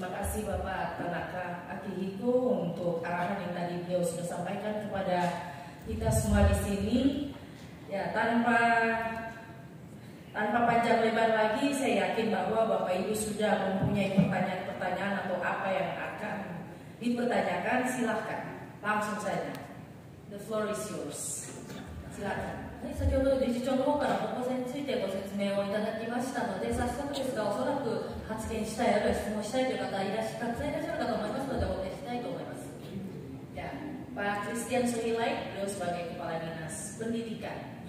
Terima kasih Bapak Tanaka Akihiko untuk arahan yang tadi beliau sudah sampaikan kepada kita semua di sini. Ya, tanpa panjang lebar lagi, saya yakin bahwa Bapak Ibu sudah mempunyai pertanyaan-pertanyaan atau apa yang akan dipertanyakan. Silahkan, langsung saja. The floor is yours. Silahkan. 先ほど理事長の方から方向性についてご説明をいただきましたので、早速ですが、おそらく発言したい、あるいは質問したいという方たくさんいらっしゃるかと思いますので、お答えしたいと思います。Ya, Pak Christian Suhilai, beliau sebagai Kepala Dinas Pendidikan.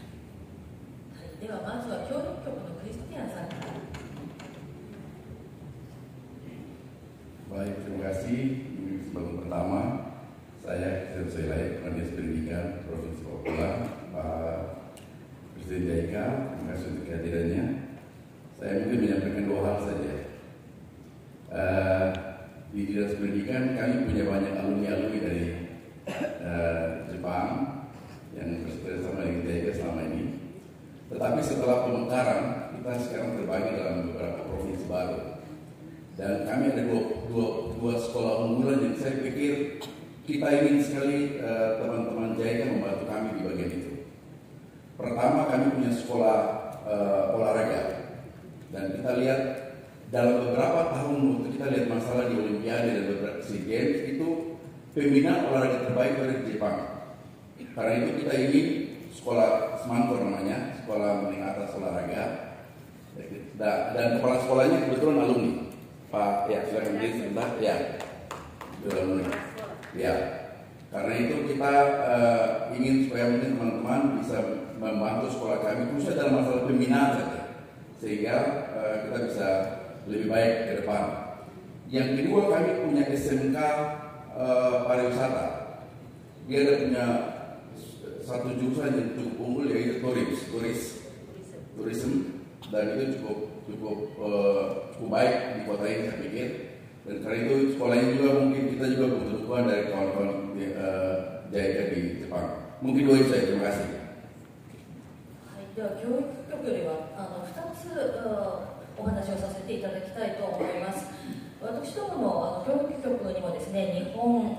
ではまずは教育局のクリスティアンさんから。Baik, terima kasih. Ini kesempatan pertama saya Christian Suhilai, Kepala Dinas Pendidikan Provinsi Papua. Pak Presiden JICA, terima kasih untuk kehadirannya. Saya mungkin menyampaikan dua hal saja. Di Dinas Pendidikan kami punya banyak alumni-alumni dari Jepang yang bersama dengan JICA selama ini. Tetapi setelah pemekaran, kita sekarang terbagi dalam beberapa provinsi baru. Dan kami ada dua sekolah unggulan yang saya pikir kita ingin sekali teman-teman JICA membantu kami di bagian itu. Pertama, kami punya sekolah olahraga, dan kita lihat dalam beberapa tahun waktu kita lihat masalah di Olimpiade dan beberapa SEA Games itu pembinaan olahraga terbaik dari Jepang. Karena itu kita ingin sekolah Semantor namanya, sekolah menengah atas olahraga, dan kepala sekolahnya kebetulan alumni. Pak, ya silakan beri sebentar, ya, alumni, ya. Karena itu kita ingin supaya mungkin teman-teman bisa membantu sekolah kami khususnya dalam masalah pembinaan saja, sehingga kita bisa lebih baik ke depan. Yang kedua, kami punya SMK pariwisata. Dia ada punya satu jurusan yang cukup unggul, yaitu tourism, dan itu cukup baik di kota ini saya pikir. Dan karena itu sekolahnya juga mungkin kita juga butuh dukungan dari kawan-kawan JICA di Jepang. Mungkin dua itu saja. Terima kasih. では教育局よりは2つお話をさせていただきたいと思います。私どもの教育局にもですね、日本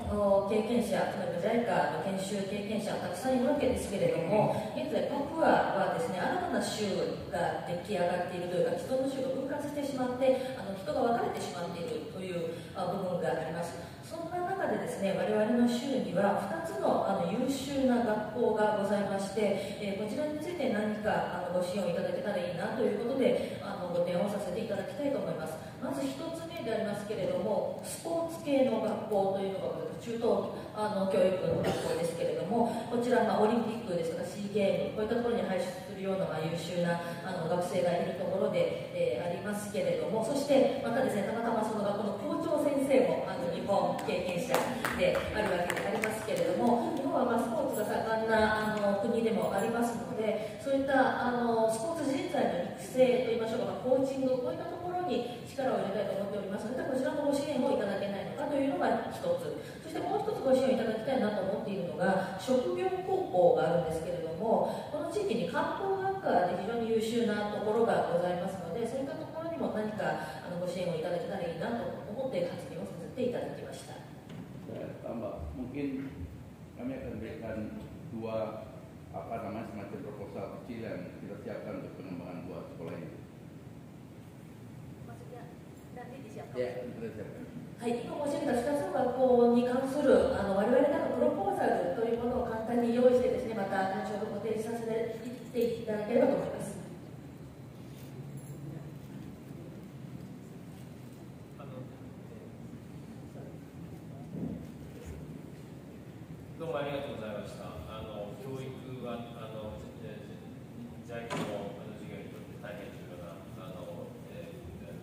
経験者、つまり JICA の研修経験者たくさんいるわけですけれども、現在パプアはですね、新たな州が出来上がっているというか、既存の州が分割してしまって人が分かれてしまっているという部分があります。そんな中でですね、我々の州には2つの優秀な学校がございまして、こちらについて何かご支援をいただけたらいいなということでご提案をさせていただきたいと思います。まず1つ目でありますけれども、スポーツ系の学校というのが中等教育の学校ですけれども、こちらオリンピックですとかSEAゲーム、こういったところに輩出するような優秀な学生がいるところでありますけれども、そしてまたですね、たまたまその学校の校長先生も日本経験者であるわけでありますけれども、日本はスポーツが盛んな国でもありますので、そういったスポーツ人材の育成といいましょうか、コーチング、こういったところに力を入れたいと思っておりますので、こちらのご支援をいただけないのかというのが一つ。そしてもう一つご支援をいただきたいなと思っているのが職業高校があるんですけれども、この地域に漢方学科で非常に優秀なところがございますので、そういったところにも何かご支援をいただけたらいいなと思って発言をさせていただきました。Tambah, mungkin kami akan berikan dua semacam proposal kecil yang kita siapkan untuk pengembangan buat sekolah ini. Maksudnya nanti disiapkan? Ya, kita siapkan. はい、今申し上げた2つの学校に関する我々からのプロポーザルというものを簡単に用意してですね、また後ほどご提示させていただければと思います。どうもありがとうございました。教育はJICAの授業にとって大変重要な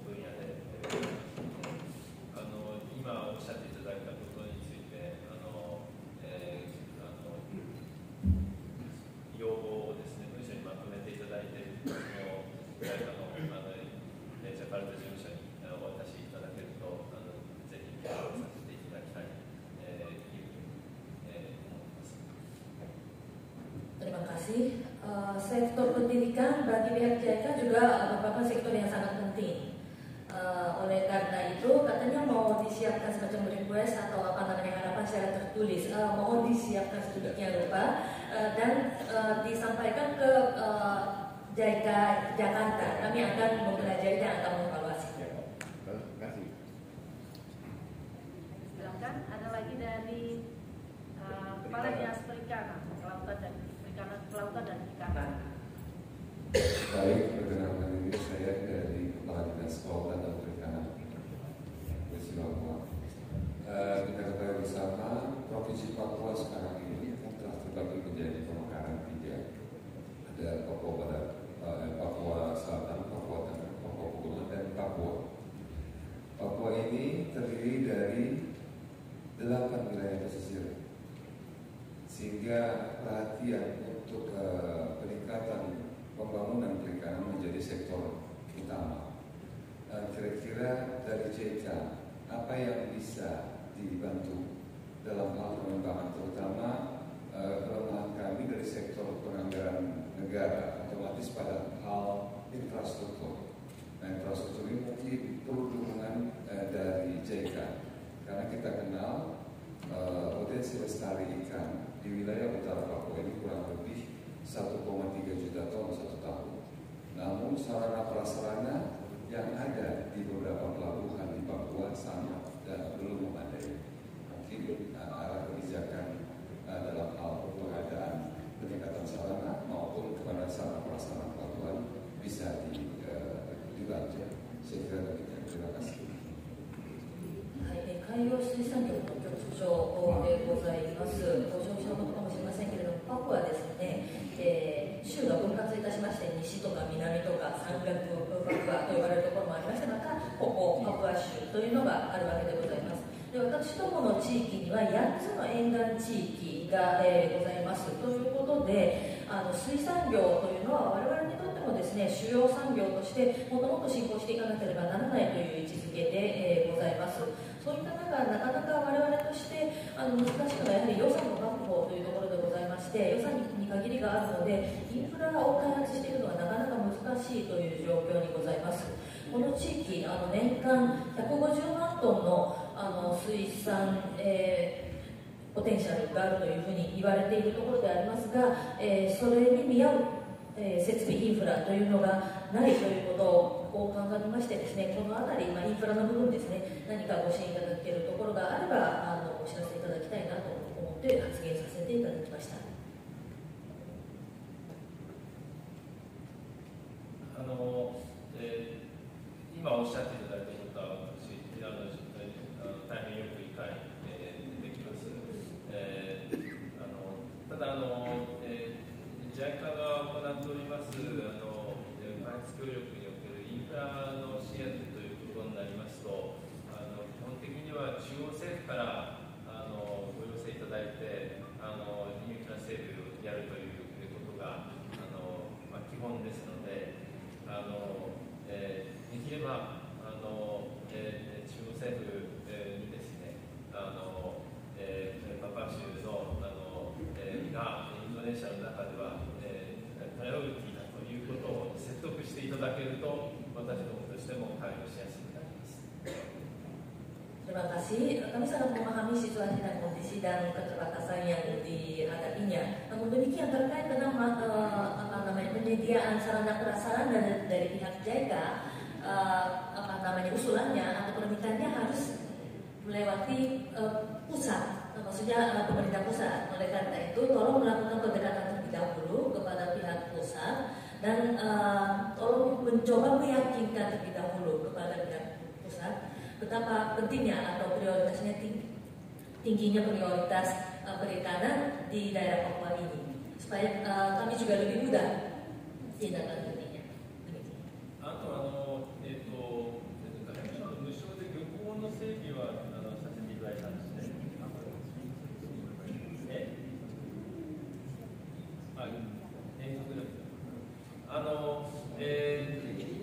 分野で、今おっしゃっていただいたことについて要望をですね、文書にまとめていただいて、JICAのジャカルタ事務所にお渡しいただけるとぜひ検討させていただきたい。Terima kasih. Sektor pendidikan bagi pihak JICA juga merupakan sektor yang sangat penting. Oleh karena itu, katanya mau disiapkan semacam request atau apa namanya harapan secara tertulis, mohon disiapkan sedemikian rupa dan disampaikan ke JICA Jakarta. Kami akan mempelajari dan akan mengevaluasi. Terima kasih. Silakan, ada lagi dari Kepala Dinas Perikanan, Kelautan dan Perikanan. Baik, perkenalkan diri saya dari Kepala Dinas Kelautan dan Perikanan. Kita ketahui bersama Provinsi Papua sekarang ini telah terbagi menjadi pemekaran 3. Ada Papua Barat, Papua Selatan, Papua Tengah, Papua Pegunungan, dan Papua. Papua ini terdiri dari 8 wilayah pesisir, sehingga perhatian untuk peningkatan pembangunan perikanan menjadi sektor utama. Kira-kira dari JICA apa yang bisa dibantu dalam hal pengembangan, terutama kelemahan kami dari sektor penganggaran negara otomatis pada hal infrastruktur. Nah, infrastruktur ini mungkin perlu dukungan dari JICA, karena kita kenal potensi lestari ikan di wilayah utara Papua ini kurang lebih 1,3 juta ton 1 tahun. Namun sarana prasarana yang ada di beberapa pelabuhan di Papua sangat dan belum memadai. Mungkin arah kebijakan dalam hal pengadaan peningkatan sarana maupun kepada sarana prasarana pelabuhan bisa dibantu. Saya kira demikian. Terima kasih. 海洋水産業の局長でございます。ご承知のことかもしれませんけれども、パプアですね、州が分割いたしまして、西とか南とか山岳パプアと呼ばれるところもありましたが、ここパプア州というのがあるわけでございます。で、私どもの地域には8つの沿岸地域が、ございますということで、水産業というのは我々にとってもですね、主要産業としてもっともっと進行していかなければならないという位置づけで、ございます。そういった中、なかなか我々として難しいのはやはり予算の確保というところでございまして、予算に限りがあるので、インフラを開発していくのはなかなか難しいという状況にございます。この地域、年間150万トンの水産、ポテンシャルがあるというふうに言われているところでありますが、それに見合う設備インフラというのがないということを考えましてですね、この辺り、インフラの部分ですね、何かご支援いただけるところがあればお知らせいただきたいなと思って発言させていただきました。今おっしゃっていただいたことは私大変よく理解できます。ただJICA が行っております開発協力におけるインフラの支援ということになりますと、基本的には中央政府からご要請いただいてインフラ整備をやるということが基本ですので、できれば中央政府にですねパパ州のがインドネシアの中ではプライオリティだということを説得していただけると私どもとしても対応しやすくなります。 Terima kasih. Kami sangat memahami situasi dan kondisi dan keterbatasan yang dihadapinya. Namun demikian terkait dengan penyediaan sarana prasarana dari pihak JICA, usulannya atau permintaannya harus melewati pusat, maksudnya pemerintah pusat. Oleh karena itu, tolong melakukan pendekatan terlebih dahulu kepada pihak pusat dan tolong mencoba meyakinkan terlebih dahulu kepada pihak pusat betapa pentingnya atau prioritasnya tingginya prioritas perikanan di daerah Papua ini, supaya kami juga lebih mudah tindakannya. あと無償で漁港の整備はさせていただいたんですね。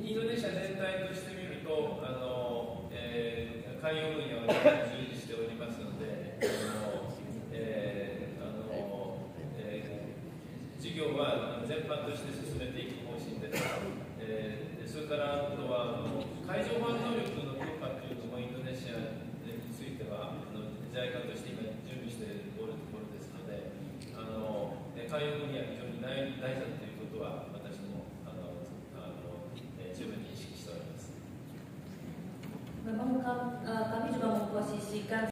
インドネシア全体としてみると海洋分野を従事しておりますので、事業は全般として進めていく方針です。それからあとは海上保安能力の強化というのもインドネシアに海洋には非常に大事だということは私も十分に意識しております。 Memang kami juga memposisikan